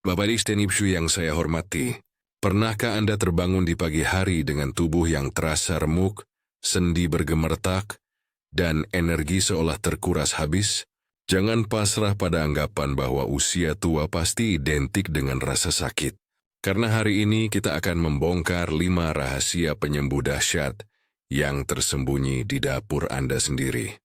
Bapak dan Ibu yang saya hormati, pernahkah Anda terbangun di pagi hari dengan tubuh yang terasa remuk, sendi bergemertak, dan energi seolah terkuras habis? Jangan pasrah pada anggapan bahwa usia tua pasti identik dengan rasa sakit. Karena hari ini kita akan membongkar 5 rahasia penyembuh dahsyat yang tersembunyi di dapur Anda sendiri.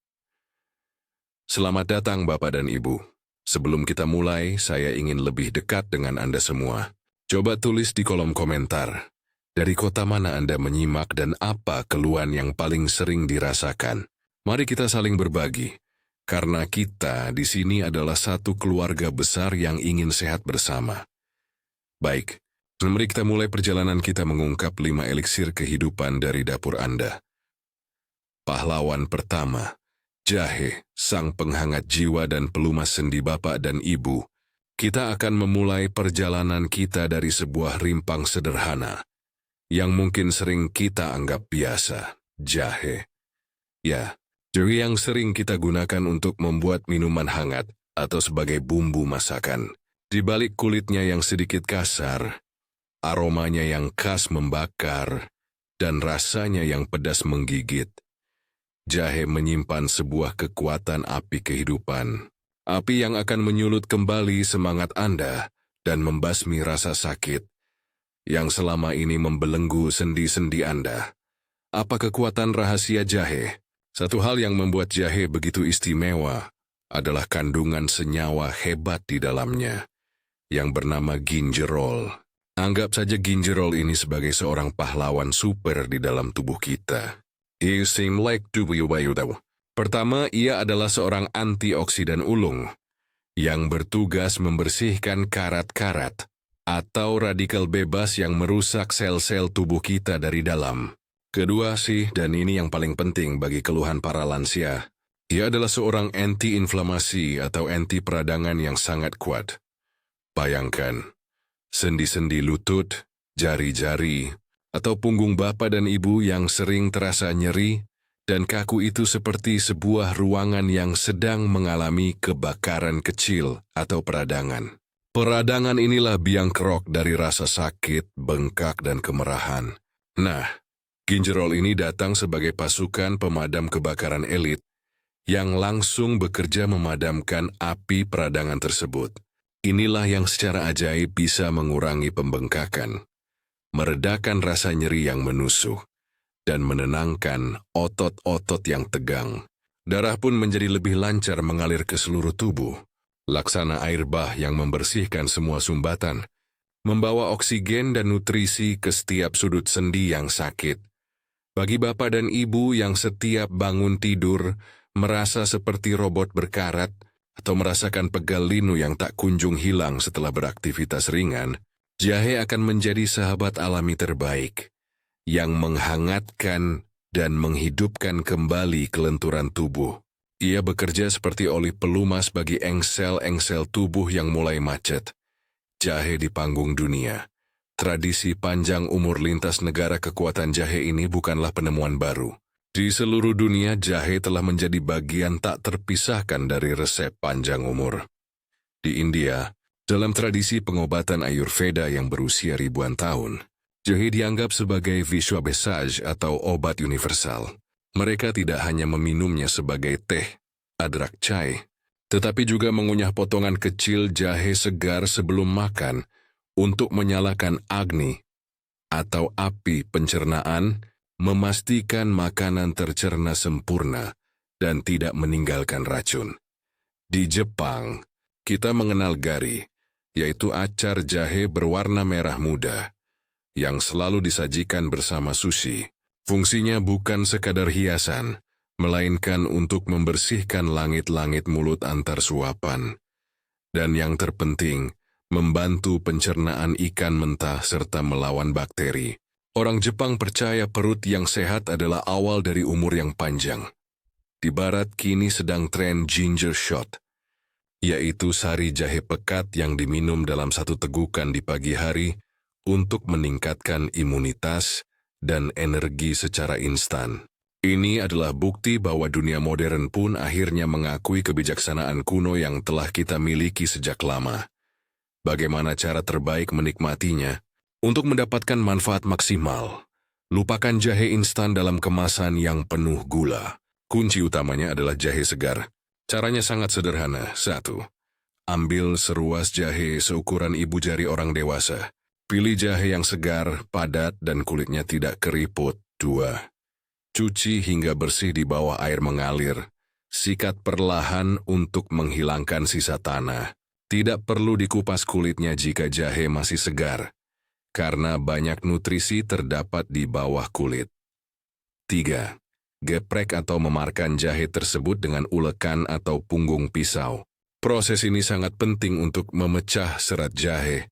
Selamat datang Bapak dan Ibu. Sebelum kita mulai, saya ingin lebih dekat dengan Anda semua. Coba tulis di kolom komentar, dari kota mana Anda menyimak dan apa keluhan yang paling sering dirasakan. Mari kita saling berbagi. Karena kita di sini adalah satu keluarga besar yang ingin sehat bersama. Baik, mari kita mulai perjalanan kita mengungkap 5 eliksir kehidupan dari dapur Anda. Pahlawan pertama, jahe, sang penghangat jiwa dan pelumas sendi Bapak dan Ibu. Kita akan memulai perjalanan kita dari sebuah rimpang sederhana, yang mungkin sering kita anggap biasa, jahe. Ya, jahe yang sering kita gunakan untuk membuat minuman hangat atau sebagai bumbu masakan. Di balik kulitnya yang sedikit kasar, aromanya yang khas membakar, dan rasanya yang pedas menggigit, jahe menyimpan sebuah kekuatan api kehidupan. Api yang akan menyulut kembali semangat Anda dan membasmi rasa sakit yang selama ini membelenggu sendi-sendi Anda. Apa kekuatan rahasia jahe? Satu hal yang membuat jahe begitu istimewa adalah kandungan senyawa hebat di dalamnya, yang bernama gingerol. Anggap saja gingerol ini sebagai seorang pahlawan super di dalam tubuh kita. You seem like WWW. Pertama, ia adalah seorang antioksidan ulung, yang bertugas membersihkan karat-karat atau radikal bebas yang merusak sel-sel tubuh kita dari dalam. Kedua sih, dan ini yang paling penting bagi keluhan para lansia, ia adalah seorang anti-inflamasi atau anti-peradangan yang sangat kuat. Bayangkan, sendi-sendi lutut, jari-jari, atau punggung Bapak dan Ibu yang sering terasa nyeri dan kaku itu seperti sebuah ruangan yang sedang mengalami kebakaran kecil atau peradangan. Peradangan inilah biang kerok dari rasa sakit, bengkak, dan kemerahan. Nah, gingerol ini datang sebagai pasukan pemadam kebakaran elit yang langsung bekerja memadamkan api peradangan tersebut. Inilah yang secara ajaib bisa mengurangi pembengkakan, meredakan rasa nyeri yang menusuk, dan menenangkan otot-otot yang tegang. Darah pun menjadi lebih lancar mengalir ke seluruh tubuh. Laksana air bah yang membersihkan semua sumbatan, membawa oksigen dan nutrisi ke setiap sudut sendi yang sakit. Bagi Bapak dan Ibu yang setiap bangun tidur merasa seperti robot berkarat atau merasakan pegal linu yang tak kunjung hilang setelah beraktivitas ringan, jahe akan menjadi sahabat alami terbaik yang menghangatkan dan menghidupkan kembali kelenturan tubuh. Ia bekerja seperti oli pelumas bagi engsel-engsel tubuh yang mulai macet. Jahe di panggung dunia. Tradisi panjang umur lintas negara kekuatan jahe ini bukanlah penemuan baru. Di seluruh dunia, jahe telah menjadi bagian tak terpisahkan dari resep panjang umur. Di India, dalam tradisi pengobatan Ayurveda yang berusia ribuan tahun, jahe dianggap sebagai Vishwabheshaj atau obat universal. Mereka tidak hanya meminumnya sebagai teh, adrak chai, tetapi juga mengunyah potongan kecil jahe segar sebelum makan untuk menyalakan agni atau api pencernaan, memastikan makanan tercerna sempurna dan tidak meninggalkan racun. Di Jepang, kita mengenal gari, yaitu acar jahe berwarna merah muda, yang selalu disajikan bersama sushi. Fungsinya bukan sekadar hiasan, melainkan untuk membersihkan langit-langit mulut antar suapan. Dan yang terpenting, membantu pencernaan ikan mentah serta melawan bakteri. Orang Jepang percaya perut yang sehat adalah awal dari umur yang panjang. Di barat kini sedang tren ginger shot, yaitu sari jahe pekat yang diminum dalam satu tegukan di pagi hari untuk meningkatkan imunitas dan energi secara instan. Ini adalah bukti bahwa dunia modern pun akhirnya mengakui kebijaksanaan kuno yang telah kita miliki sejak lama. Bagaimana cara terbaik menikmatinya? Untuk mendapatkan manfaat maksimal, lupakan jahe instan dalam kemasan yang penuh gula. Kunci utamanya adalah jahe segar. Caranya sangat sederhana. 1. Ambil seruas jahe seukuran ibu jari orang dewasa. Pilih jahe yang segar, padat, dan kulitnya tidak keriput. 2. Cuci hingga bersih di bawah air mengalir. Sikat perlahan untuk menghilangkan sisa tanah. Tidak perlu dikupas kulitnya jika jahe masih segar, karena banyak nutrisi terdapat di bawah kulit. 3. Geprek atau memarkan jahe tersebut dengan ulekan atau punggung pisau. Proses ini sangat penting untuk memecah serat jahe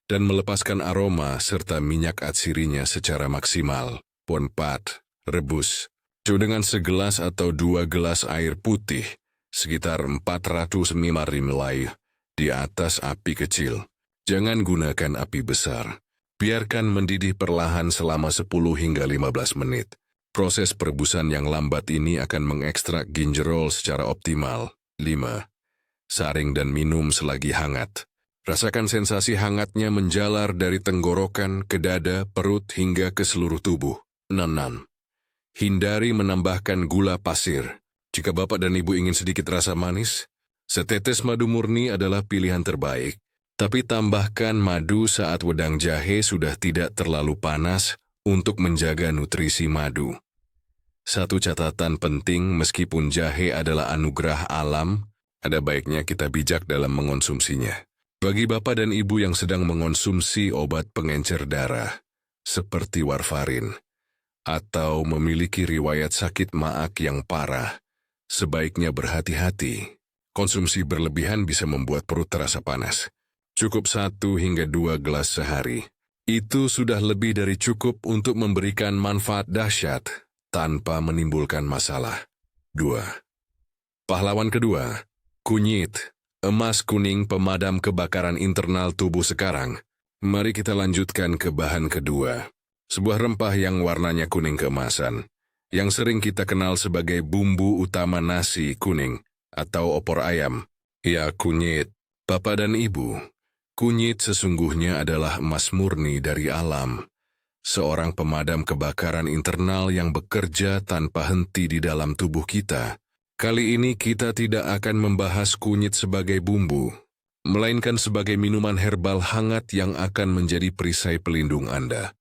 dan melepaskan aroma serta minyak atsirinya secara maksimal. 4. Rebus. Dengan segelas atau 2 gelas air putih, sekitar 400 ml di atas api kecil. Jangan gunakan api besar. Biarkan mendidih perlahan selama 10 hingga 15 menit. Proses perebusan yang lambat ini akan mengekstrak ginjerol secara optimal. 5. Saring dan minum selagi hangat. Rasakan sensasi hangatnya menjalar dari tenggorokan ke dada, perut, hingga ke seluruh tubuh. 6. Hindari menambahkan gula pasir. Jika Bapak dan Ibu ingin sedikit rasa manis, setetes madu murni adalah pilihan terbaik. Tapi tambahkan madu saat wedang jahe sudah tidak terlalu panas untuk menjaga nutrisi madu. Satu catatan penting, meskipun jahe adalah anugerah alam, ada baiknya kita bijak dalam mengonsumsinya. Bagi Bapak dan Ibu yang sedang mengonsumsi obat pengencer darah, seperti warfarin, atau memiliki riwayat sakit maag yang parah, sebaiknya berhati-hati. Konsumsi berlebihan bisa membuat perut terasa panas. Cukup 1 hingga 2 gelas sehari. Itu sudah lebih dari cukup untuk memberikan manfaat dahsyat tanpa menimbulkan masalah. 2. Pahlawan kedua, kunyit, emas kuning pemadam kebakaran internal tubuh sekarang. Mari kita lanjutkan ke bahan kedua. Sebuah rempah yang warnanya kuning keemasan, yang sering kita kenal sebagai bumbu utama nasi kuning atau opor ayam. Ya, kunyit. Bapak dan Ibu, kunyit sesungguhnya adalah emas murni dari alam. Seorang pemadam kebakaran internal yang bekerja tanpa henti di dalam tubuh kita. Kali ini kita tidak akan membahas kunyit sebagai bumbu, melainkan sebagai minuman herbal hangat yang akan menjadi perisai pelindung Anda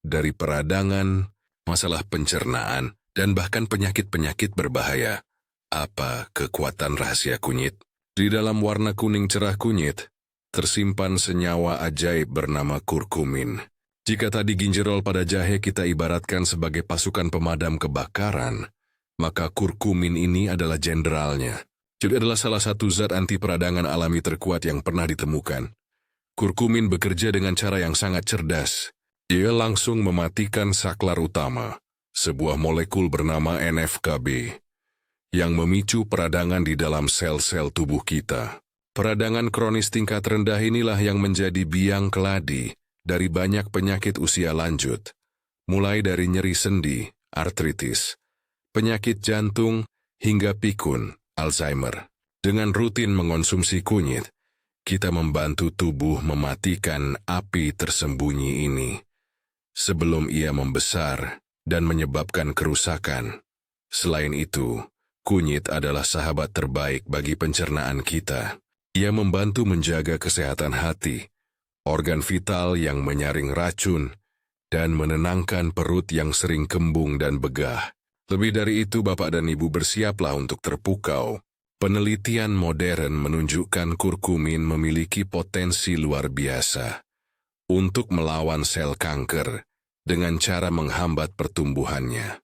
dari peradangan, masalah pencernaan, dan bahkan penyakit-penyakit berbahaya. Apa kekuatan rahasia kunyit? Di dalam warna kuning cerah kunyit, tersimpan senyawa ajaib bernama kurkumin. Jika tadi ginjerol pada jahe kita ibaratkan sebagai pasukan pemadam kebakaran, maka kurkumin ini adalah jenderalnya. Jadi adalah salah satu zat anti peradangan alami terkuat yang pernah ditemukan. Kurkumin bekerja dengan cara yang sangat cerdas. Dia langsung mematikan saklar utama, sebuah molekul bernama NF-kB, yang memicu peradangan di dalam sel-sel tubuh kita. Peradangan kronis tingkat rendah inilah yang menjadi biang keladi dari banyak penyakit usia lanjut, mulai dari nyeri sendi, artritis, penyakit jantung, hingga pikun, Alzheimer. Dengan rutin mengonsumsi kunyit, kita membantu tubuh mematikan api tersembunyi ini sebelum ia membesar dan menyebabkan kerusakan. Selain itu, kunyit adalah sahabat terbaik bagi pencernaan kita. Ia membantu menjaga kesehatan hati, organ vital yang menyaring racun, dan menenangkan perut yang sering kembung dan begah. Lebih dari itu, Bapak dan Ibu bersiaplah untuk terpukau. Penelitian modern menunjukkan kurkumin memiliki potensi luar biasa untuk melawan sel kanker dengan cara menghambat pertumbuhannya.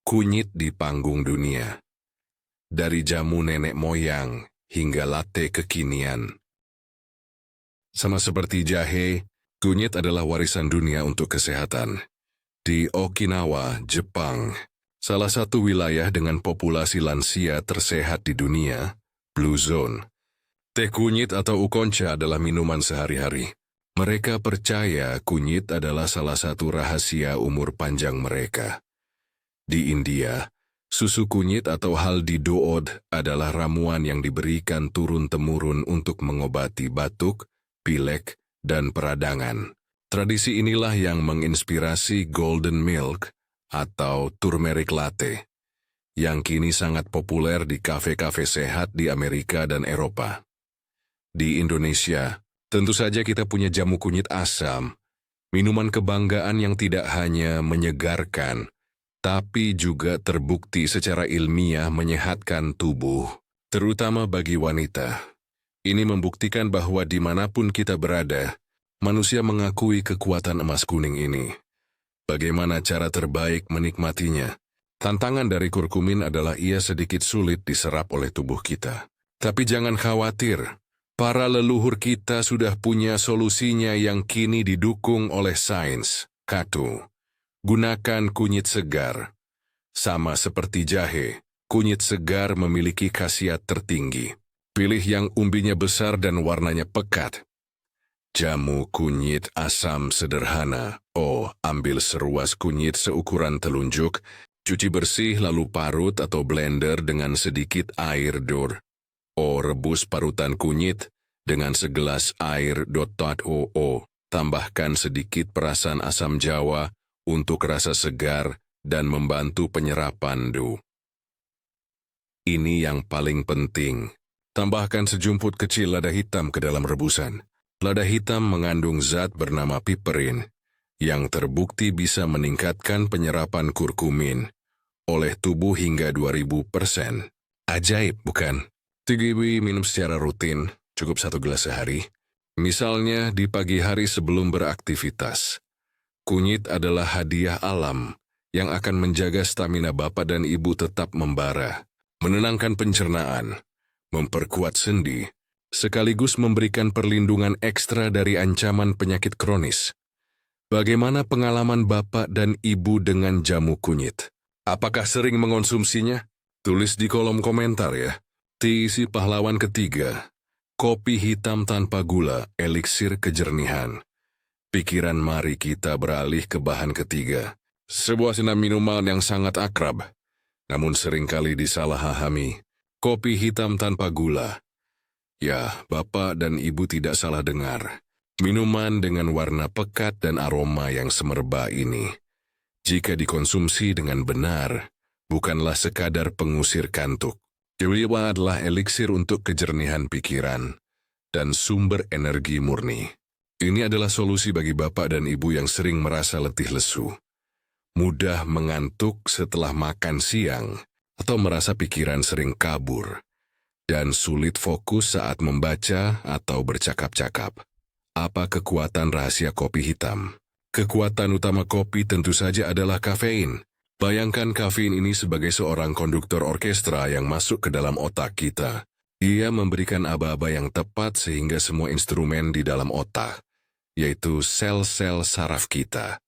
Kunyit di panggung dunia. Dari jamu nenek moyang hingga latte kekinian. Sama seperti jahe, kunyit adalah warisan dunia untuk kesehatan. Di Okinawa, Jepang, salah satu wilayah dengan populasi lansia tersehat di dunia, Blue Zone, teh kunyit atau ukoncha adalah minuman sehari-hari. Mereka percaya kunyit adalah salah satu rahasia umur panjang mereka. Di India, Susu kunyit atau haldidood adalah ramuan yang diberikan turun-temurun untuk mengobati batuk, pilek, dan peradangan. Tradisi inilah yang menginspirasi golden milk atau turmeric latte, yang kini sangat populer di kafe-kafe sehat di Amerika dan Eropa. Di Indonesia, tentu saja kita punya jamu kunyit asam, minuman kebanggaan yang tidak hanya menyegarkan, tapi juga terbukti secara ilmiah menyehatkan tubuh, terutama bagi wanita. Ini membuktikan bahwa dimanapun kita berada, manusia mengakui kekuatan emas kuning ini. Bagaimana cara terbaik menikmatinya? Tantangan dari kurkumin adalah ia sedikit sulit diserap oleh tubuh kita. Tapi jangan khawatir, para leluhur kita sudah punya solusinya yang kini didukung oleh sains. 1. Gunakan kunyit segar. Sama seperti jahe, kunyit segar memiliki khasiat tertinggi. Pilih yang umbinya besar dan warnanya pekat. Jamu kunyit asam sederhana. Ambil seruas kunyit seukuran telunjuk, cuci bersih lalu parut atau blender dengan sedikit air dor. Rebus parutan kunyit dengan segelas air. Tambahkan sedikit perasan asam jawa untuk rasa segar dan membantu penyerapan do. Ini yang paling penting. Tambahkan sejumput kecil lada hitam ke dalam rebusan. Lada hitam mengandung zat bernama piperin, yang terbukti bisa meningkatkan penyerapan kurkumin oleh tubuh hingga 2000%. Ajaib, bukan? Minum secara rutin, cukup 1 gelas sehari. Misalnya di pagi hari sebelum beraktivitas. Kunyit adalah hadiah alam yang akan menjaga stamina bapak dan ibu tetap membara, menenangkan pencernaan, memperkuat sendi, sekaligus memberikan perlindungan ekstra dari ancaman penyakit kronis. Bagaimana pengalaman bapak dan ibu dengan jamu kunyit? Apakah sering mengonsumsinya? Tulis di kolom komentar ya. TC pahlawan ketiga, kopi hitam tanpa gula, eliksir kejernihan. Pikiran mari kita beralih ke bahan ketiga. Sebuah senam minuman yang sangat akrab, namun seringkali disalahpahami. Kopi hitam tanpa gula. Ya, bapak dan ibu tidak salah dengar. Minuman dengan warna pekat dan aroma yang semerbak ini, jika dikonsumsi dengan benar, bukanlah sekadar pengusir kantuk. Dia adalah eliksir untuk kejernihan pikiran dan sumber energi murni. Ini adalah solusi bagi bapak dan ibu yang sering merasa letih lesu, mudah mengantuk setelah makan siang, atau merasa pikiran sering kabur, dan sulit fokus saat membaca atau bercakap-cakap. Apa kekuatan rahasia kopi hitam? Kekuatan utama kopi tentu saja adalah kafein. Bayangkan kafein ini sebagai seorang konduktor orkestra yang masuk ke dalam otak kita. Ia memberikan aba-aba yang tepat sehingga semua instrumen di dalam otak, yaitu sel-sel saraf kita,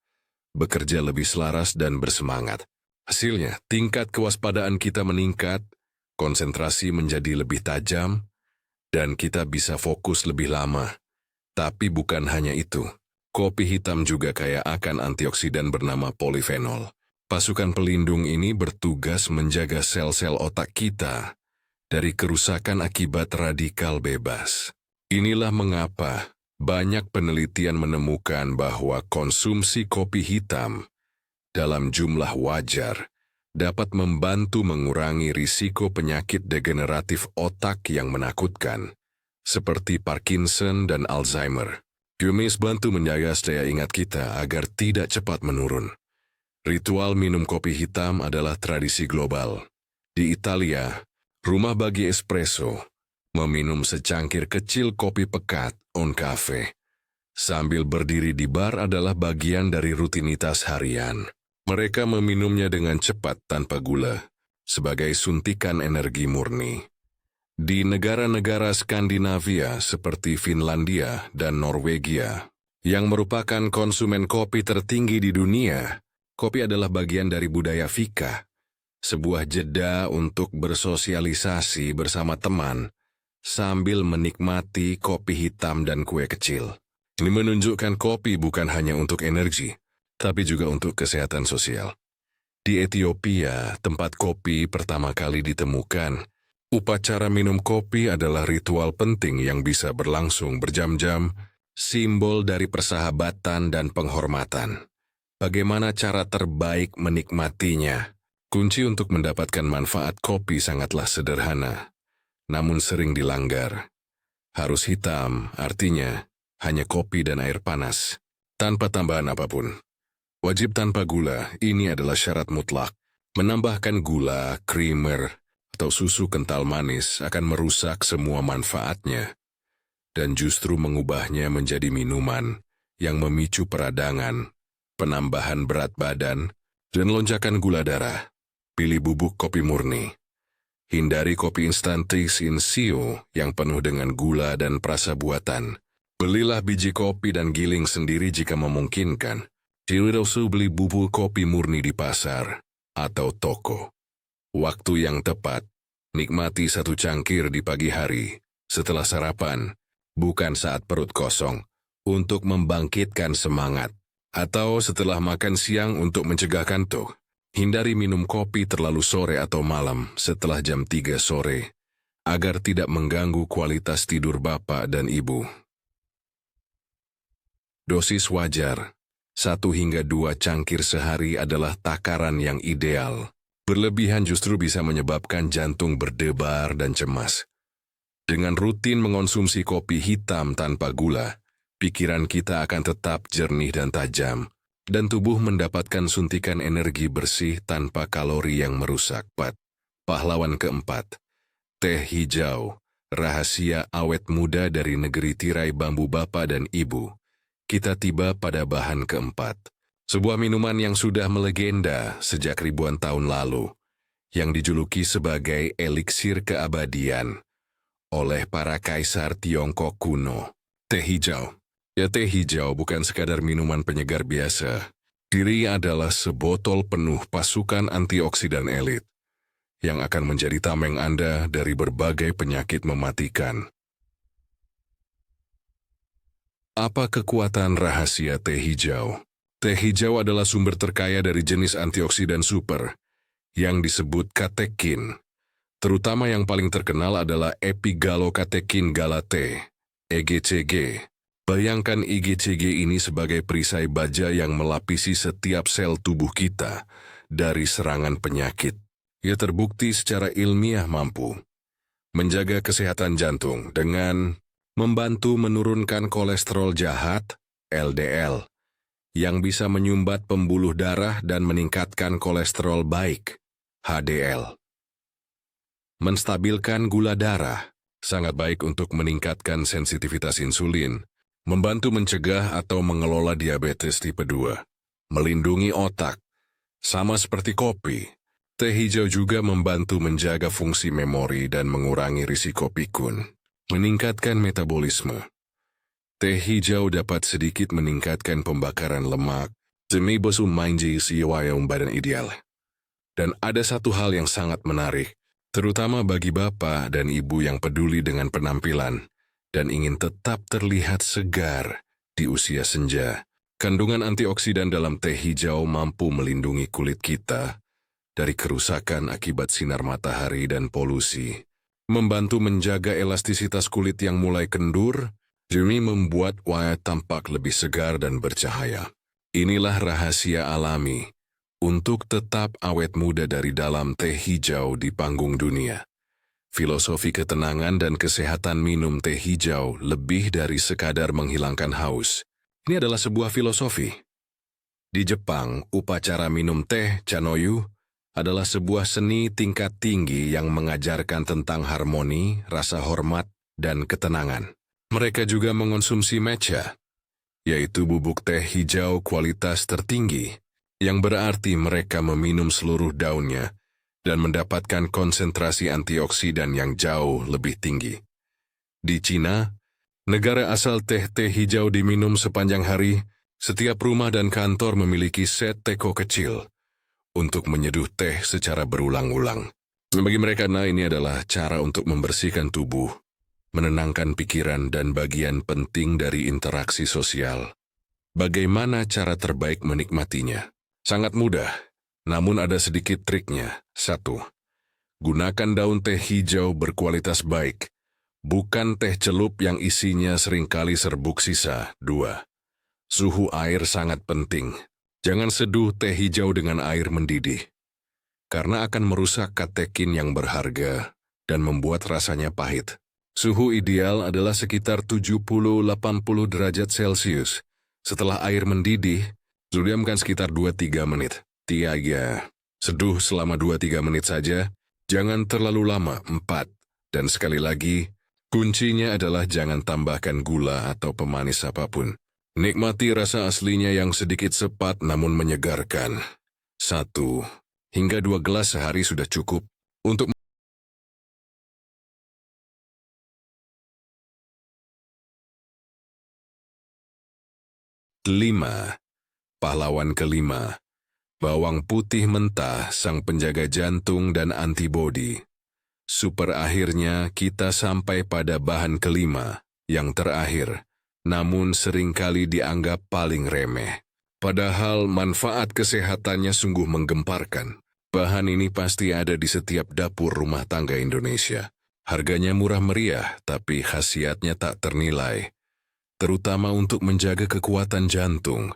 bekerja lebih selaras dan bersemangat. Hasilnya, tingkat kewaspadaan kita meningkat, konsentrasi menjadi lebih tajam, dan kita bisa fokus lebih lama. Tapi bukan hanya itu, kopi hitam juga kaya akan antioksidan bernama polifenol. Pasukan pelindung ini bertugas menjaga sel-sel otak kita dari kerusakan akibat radikal bebas. Inilah mengapa banyak penelitian menemukan bahwa konsumsi kopi hitam dalam jumlah wajar dapat membantu mengurangi risiko penyakit degeneratif otak yang menakutkan, seperti Parkinson dan Alzheimer. Kumis bantu menjaga daya ingat kita agar tidak cepat menurun. Ritual minum kopi hitam adalah tradisi global. Di Italia, rumah bagi espresso, meminum secangkir kecil kopi pekat on cafe sambil berdiri di bar adalah bagian dari rutinitas harian. Mereka meminumnya dengan cepat tanpa gula, sebagai suntikan energi murni. Di negara-negara Skandinavia seperti Finlandia dan Norwegia, yang merupakan konsumen kopi tertinggi di dunia, kopi adalah bagian dari budaya fika, sebuah jeda untuk bersosialisasi bersama teman sambil menikmati kopi hitam dan kue kecil. Ini menunjukkan kopi bukan hanya untuk energi, tapi juga untuk kesehatan sosial. Di Ethiopia, tempat kopi pertama kali ditemukan, upacara minum kopi adalah ritual penting yang bisa berlangsung berjam-jam, simbol dari persahabatan dan penghormatan. Bagaimana cara terbaik menikmatinya? Kunci untuk mendapatkan manfaat kopi sangatlah sederhana, namun sering dilanggar. Harus hitam, artinya hanya kopi dan air panas, tanpa tambahan apapun. Wajib tanpa gula, ini adalah syarat mutlak. Menambahkan gula, creamer, atau susu kental manis akan merusak semua manfaatnya, dan justru mengubahnya menjadi minuman yang memicu peradangan, penambahan berat badan, dan lonjakan gula darah. Pilih bubuk kopi murni. Hindari kopi instan Taste in Sio yang penuh dengan gula dan perasa buatan. Belilah biji kopi dan giling sendiri jika memungkinkan. Tidak usah beli bubuk kopi murni di pasar atau toko. Waktu yang tepat, nikmati satu cangkir di pagi hari, setelah sarapan, bukan saat perut kosong, untuk membangkitkan semangat, atau setelah makan siang untuk mencegah kantuk. Hindari minum kopi terlalu sore atau malam setelah jam 3 sore, agar tidak mengganggu kualitas tidur bapak dan ibu. Dosis wajar, 1 hingga 2 cangkir sehari adalah takaran yang ideal. Berlebihan justru bisa menyebabkan jantung berdebar dan cemas. Dengan rutin mengonsumsi kopi hitam tanpa gula, pikiran kita akan tetap jernih dan tajam, dan tubuh mendapatkan suntikan energi bersih tanpa kalori yang merusak. Pahlawan keempat, teh hijau, rahasia awet muda dari negeri tirai bambu bapak dan ibu. Kita tiba pada bahan keempat, sebuah minuman yang sudah melegenda sejak ribuan tahun lalu, yang dijuluki sebagai eliksir keabadian oleh para kaisar Tiongkok kuno. Teh hijau. Ya, teh hijau bukan sekadar minuman penyegar biasa. Diri adalah sebotol penuh pasukan antioksidan elit yang akan menjadi tameng Anda dari berbagai penyakit mematikan. Apa kekuatan rahasia teh hijau? Teh hijau adalah sumber terkaya dari jenis antioksidan super yang disebut katekin. Terutama yang paling terkenal adalah epigalokatekin galate, EGCG. Bayangkan EGCG ini sebagai perisai baja yang melapisi setiap sel tubuh kita dari serangan penyakit. Ia terbukti secara ilmiah mampu menjaga kesehatan jantung dengan membantu menurunkan kolesterol jahat, LDL, yang bisa menyumbat pembuluh darah dan meningkatkan kolesterol baik, HDL. Menstabilkan gula darah, sangat baik untuk meningkatkan sensitivitas insulin, membantu mencegah atau mengelola diabetes tipe 2, melindungi otak. Sama seperti kopi, teh hijau juga membantu menjaga fungsi memori dan mengurangi risiko pikun, meningkatkan metabolisme. Teh hijau dapat sedikit meningkatkan pembakaran lemak, demi menjaga badan ideal. Dan ada satu hal yang sangat menarik, terutama bagi bapak dan ibu yang peduli dengan penampilan dan ingin tetap terlihat segar di usia senja. Kandungan antioksidan dalam teh hijau mampu melindungi kulit kita dari kerusakan akibat sinar matahari dan polusi, membantu menjaga elastisitas kulit yang mulai kendur, demi membuat wajah tampak lebih segar dan bercahaya. Inilah rahasia alami untuk tetap awet muda dari dalam teh hijau di panggung dunia. Filosofi ketenangan dan kesehatan minum teh hijau lebih dari sekadar menghilangkan haus. Ini adalah sebuah filosofi. Di Jepang, upacara minum teh chanoyu adalah sebuah seni tingkat tinggi yang mengajarkan tentang harmoni, rasa hormat, dan ketenangan. Mereka juga mengonsumsi matcha, yaitu bubuk teh hijau kualitas tertinggi, yang berarti mereka meminum seluruh daunnya dan mendapatkan konsentrasi antioksidan yang jauh lebih tinggi. Di Cina, negara asal teh hijau diminum sepanjang hari, setiap rumah dan kantor memiliki set teko kecil untuk menyeduh teh secara berulang-ulang. Bagi mereka, ini adalah cara untuk membersihkan tubuh, menenangkan pikiran dan bagian penting dari interaksi sosial. Bagaimana cara terbaik menikmatinya? Sangat mudah. Namun ada sedikit triknya. 1. Gunakan daun teh hijau berkualitas baik, bukan teh celup yang isinya seringkali serbuk sisa. 2. Suhu air sangat penting. Jangan seduh teh hijau dengan air mendidih, karena akan merusak katekin yang berharga dan membuat rasanya pahit. Suhu ideal adalah sekitar 70-80 derajat Celcius. Setelah air mendidih, diamkan sekitar 2-3 menit. 3. Seduh selama 2-3 menit saja, jangan terlalu lama. 4. Dan sekali lagi, kuncinya adalah jangan tambahkan gula atau pemanis apapun. Nikmati rasa aslinya yang sedikit sepat namun menyegarkan. 1 hingga 2 gelas sehari sudah cukup untuk 5. Pahlawan kelima, bawang putih mentah, sang penjaga jantung dan antibodi. Super akhirnya kita sampai pada bahan kelima, yang terakhir, namun seringkali dianggap paling remeh. Padahal manfaat kesehatannya sungguh menggemparkan. Bahan ini pasti ada di setiap dapur rumah tangga Indonesia. Harganya murah meriah, tapi khasiatnya tak ternilai, terutama untuk menjaga kekuatan jantung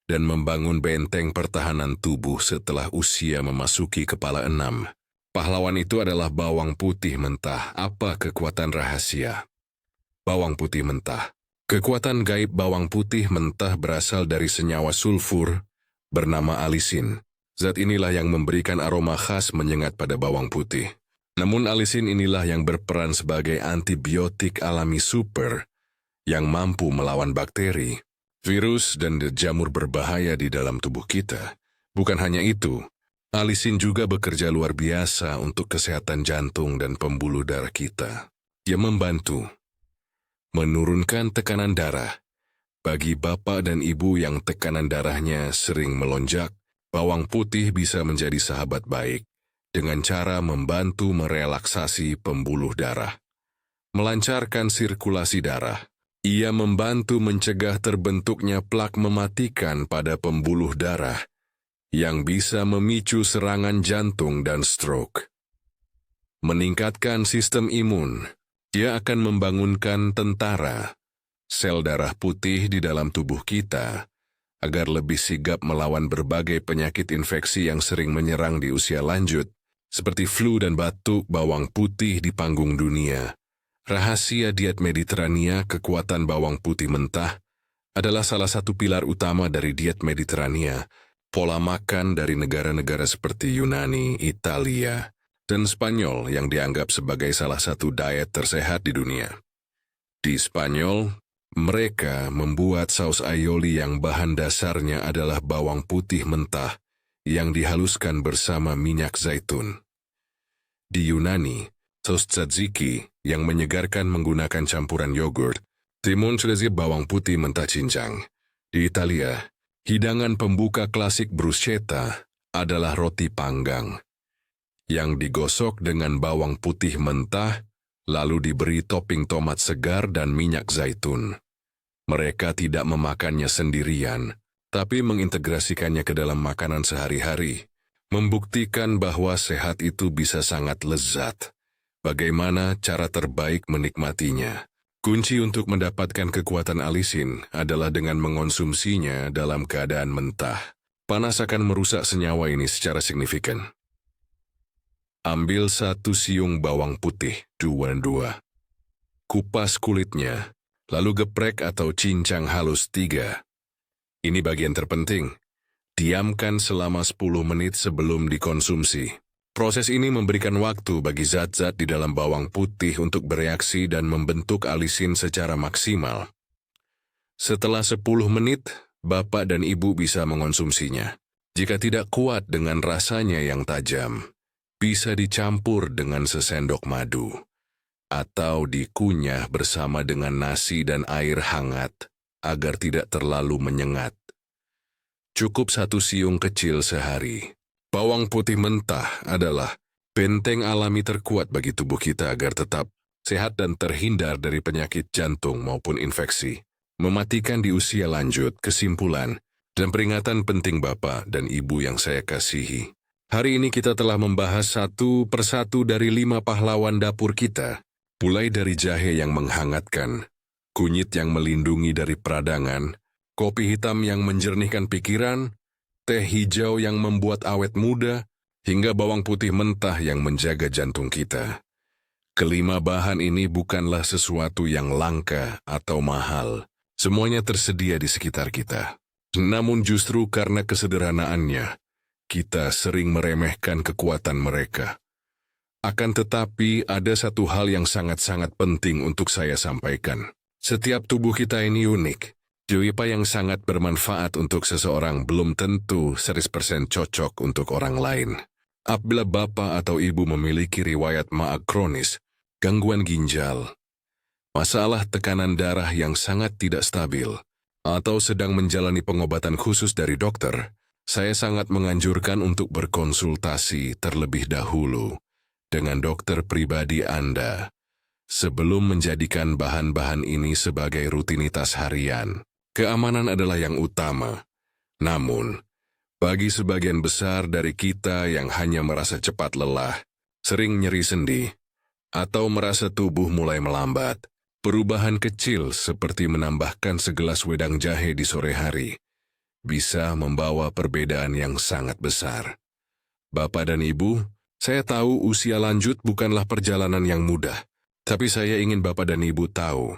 dan membangun benteng pertahanan tubuh setelah usia memasuki kepala 6. Pahlawan itu adalah bawang putih mentah. Apa kekuatan rahasia bawang putih mentah? Kekuatan gaib bawang putih mentah berasal dari senyawa sulfur bernama alisin. Zat inilah yang memberikan aroma khas menyengat pada bawang putih. Namun alisin inilah yang berperan sebagai antibiotik alami super yang mampu melawan bakteri, virus, dan jamur berbahaya di dalam tubuh kita. Bukan hanya itu, alisin juga bekerja luar biasa untuk kesehatan jantung dan pembuluh darah kita. Ia membantu menurunkan tekanan darah. Bagi bapak dan ibu yang tekanan darahnya sering melonjak, bawang putih bisa menjadi sahabat baik dengan cara membantu merelaksasi pembuluh darah, melancarkan sirkulasi darah. Ia membantu mencegah terbentuknya plak mematikan pada pembuluh darah yang bisa memicu serangan jantung dan stroke. Meningkatkan sistem imun. Ia akan membangunkan tentara, sel darah putih di dalam tubuh kita, agar lebih sigap melawan berbagai penyakit infeksi yang sering menyerang di usia lanjut, seperti flu dan batuk. Bawang putih di panggung dunia. Rahasia diet Mediterania. Kekuatan bawang putih mentah adalah salah satu pilar utama dari diet Mediterania. Pola makan dari negara-negara seperti Yunani, Italia, dan Spanyol yang dianggap sebagai salah satu diet tersehat di dunia. Di Spanyol, mereka membuat saus aioli yang bahan dasarnya adalah bawang putih mentah yang dihaluskan bersama minyak zaitun. Di Yunani, saus tzatziki yang menyegarkan menggunakan campuran yogurt, timun sudah bawang putih mentah cincang. Di Italia, hidangan pembuka klasik bruschetta adalah roti panggang yang digosok dengan bawang putih mentah, lalu diberi topping tomat segar dan minyak zaitun. Mereka tidak memakannya sendirian, tapi mengintegrasikannya ke dalam makanan sehari-hari, membuktikan bahwa sehat itu bisa sangat lezat. Bagaimana cara terbaik menikmatinya? Kunci untuk mendapatkan kekuatan alisin adalah dengan mengonsumsinya dalam keadaan mentah. Panas akan merusak senyawa ini secara signifikan. Ambil 1 siung bawang putih, 2. Kupas kulitnya, lalu geprek atau cincang halus 3. Ini bagian terpenting. Diamkan selama 10 menit sebelum dikonsumsi. Proses ini memberikan waktu bagi zat-zat di dalam bawang putih untuk bereaksi dan membentuk alisin secara maksimal. Setelah 10 menit, bapak dan ibu bisa mengonsumsinya. Jika tidak kuat dengan rasanya yang tajam, bisa dicampur dengan sesendok madu, atau dikunyah bersama dengan nasi dan air hangat agar tidak terlalu menyengat. Cukup 1 siung kecil sehari. Bawang putih mentah adalah benteng alami terkuat bagi tubuh kita agar tetap sehat dan terhindar dari penyakit jantung maupun infeksi. Mematikan di usia lanjut. Kesimpulan, dan peringatan penting Bapak dan Ibu yang saya kasihi. Hari ini kita telah membahas satu persatu dari 5 pahlawan dapur kita, mulai dari jahe yang menghangatkan, kunyit yang melindungi dari peradangan, kopi hitam yang menjernihkan pikiran, teh hijau yang membuat awet muda, hingga bawang putih mentah yang menjaga jantung kita. Kelima bahan ini bukanlah sesuatu yang langka atau mahal. Semuanya tersedia di sekitar kita. Namun justru karena kesederhanaannya, kita sering meremehkan kekuatan mereka. Akan tetapi ada satu hal yang sangat-sangat penting untuk saya sampaikan. Setiap tubuh kita ini unik. Apa yang sangat bermanfaat untuk seseorang belum tentu 100% cocok untuk orang lain. Apabila Bapak atau Ibu memiliki riwayat MA kronis, gangguan ginjal, masalah tekanan darah yang sangat tidak stabil, atau sedang menjalani pengobatan khusus dari dokter, saya sangat menganjurkan untuk berkonsultasi terlebih dahulu dengan dokter pribadi Anda sebelum menjadikan bahan-bahan ini sebagai rutinitas harian. Keamanan adalah yang utama. Namun, bagi sebagian besar dari kita yang hanya merasa cepat lelah, sering nyeri sendi, atau merasa tubuh mulai melambat, perubahan kecil seperti menambahkan segelas wedang jahe di sore hari bisa membawa perbedaan yang sangat besar. Bapak dan Ibu, saya tahu usia lanjut bukanlah perjalanan yang mudah, tapi saya ingin Bapak dan Ibu tahu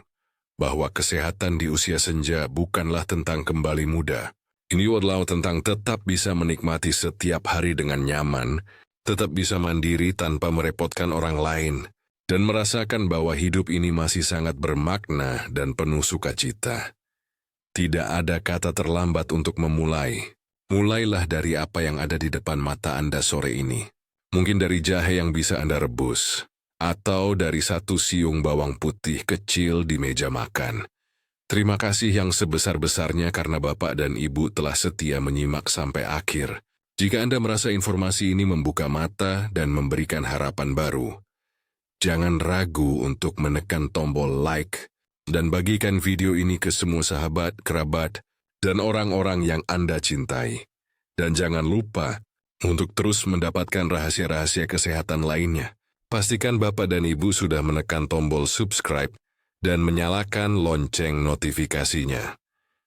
bahwa kesehatan di usia senja bukanlah tentang kembali muda. Ini adalah tentang tetap bisa menikmati setiap hari dengan nyaman, tetap bisa mandiri tanpa merepotkan orang lain, dan merasakan bahwa hidup ini masih sangat bermakna dan penuh sukacita. Tidak ada kata terlambat untuk memulai. Mulailah dari apa yang ada di depan mata Anda sore ini. Mungkin dari jahe yang bisa Anda rebus, atau dari satu siung bawang putih kecil di meja makan. Terima kasih yang sebesar-besarnya karena Bapak dan Ibu telah setia menyimak sampai akhir. Jika Anda merasa informasi ini membuka mata dan memberikan harapan baru, jangan ragu untuk menekan tombol like dan bagikan video ini ke semua sahabat, kerabat, dan orang-orang yang Anda cintai. Dan jangan lupa untuk terus mendapatkan rahasia-rahasia kesehatan lainnya. Pastikan Bapak dan Ibu sudah menekan tombol subscribe dan menyalakan lonceng notifikasinya.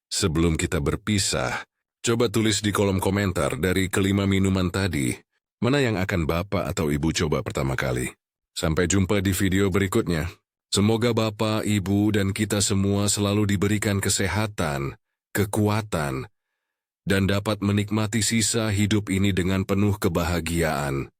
Sebelum kita berpisah, coba tulis di kolom komentar dari kelima minuman tadi, mana yang akan Bapak atau Ibu coba pertama kali. Sampai jumpa di video berikutnya. Semoga Bapak, Ibu, dan kita semua selalu diberikan kesehatan, kekuatan, dan dapat menikmati sisa hidup ini dengan penuh kebahagiaan.